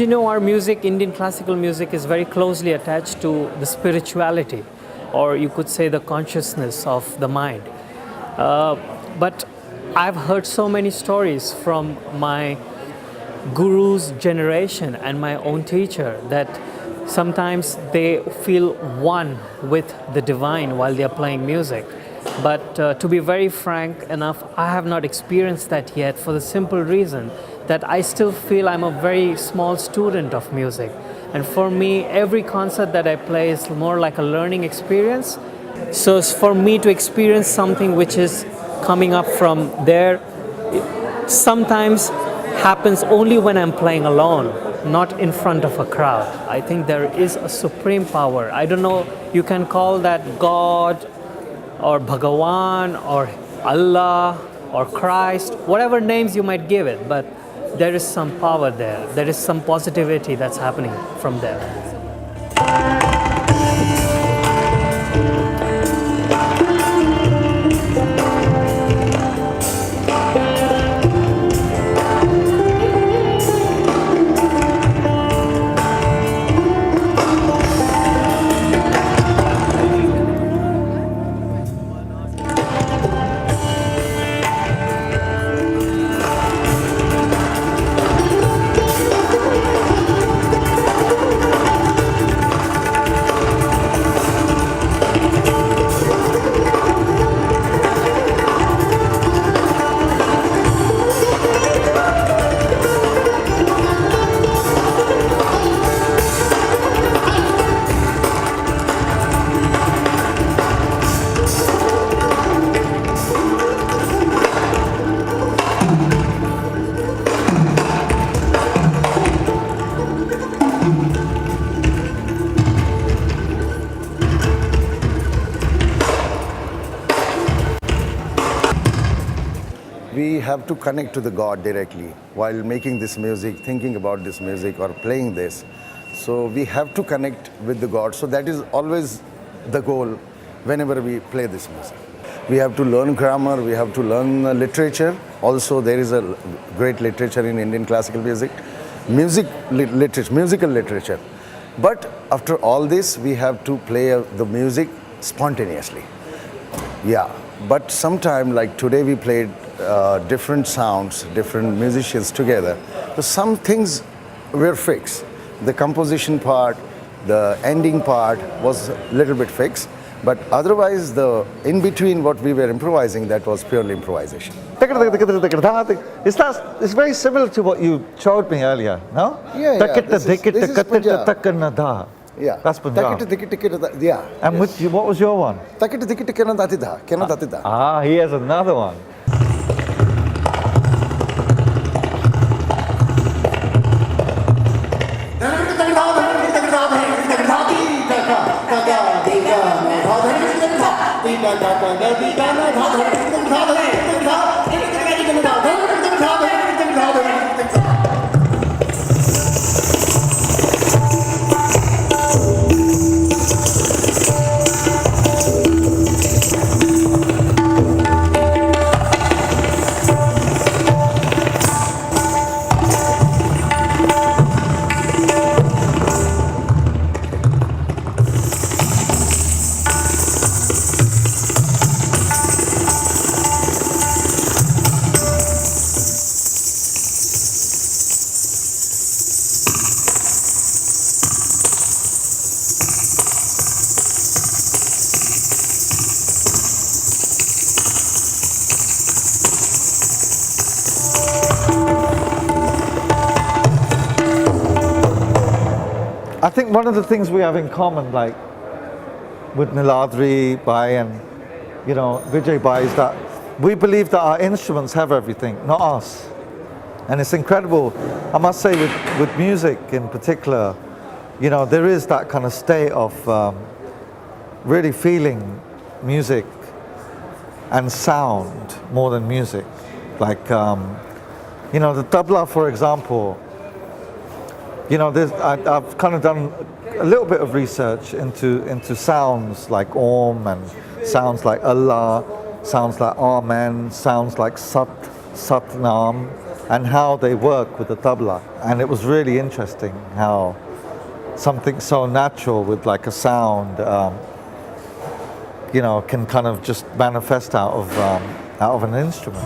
you know, our music, Indian classical music, is very closely attached to the spirituality, or you could say the consciousness of the mind. But I've heard so many stories from my guru's generation and my own teacher that sometimes they feel one with the divine while they are playing music. But to be very frank enough, I have not experienced that yet, for the simple reason that I still feel I'm a very small student of music. And for me, every concert that I play is more like a learning experience. So it's for me to experience something which is coming up from there, it sometimes happens only when I'm playing alone, not in front of a crowd. I think there is a supreme power. I don't know, you can call that God or Bhagawan or Allah or Christ, whatever names you might give it, but there is some power there. There is some positivity that's happening from there. We have to connect to the God directly while making this music, thinking about this music or playing this. So we have to connect with the God. So that is always the goal whenever we play this music. We have to learn grammar, we have to learn literature. Also there is a great literature in Indian classical music, musical literature. But after all this, we have to play the music spontaneously. Yeah, but sometime like today we played different sounds, different musicians together. So some things were fixed. The composition part, the ending part was a little bit fixed, but otherwise the in between what we were improvising, that was purely improvisation. It's very similar to what you showed me earlier, no? Yeah. This is Punjab. Yeah. That's Punjab. Yeah. And what was your one? He has another one. I think one of the things we have in common, like with Niladri Bai and Vijay Bai, is that we believe that our instruments have everything, not us. And it's incredible, I must say, with music in particular, there is that kind of state of really feeling music and sound more than music. Like, the tabla, for example, I've kind of done a little bit of research into sounds like Om and sounds like Allah, sounds like Amen, sounds like Sat, Satnam, and how they work with the tabla. And it was really interesting how something so natural with like a sound, can kind of just manifest out of an instrument.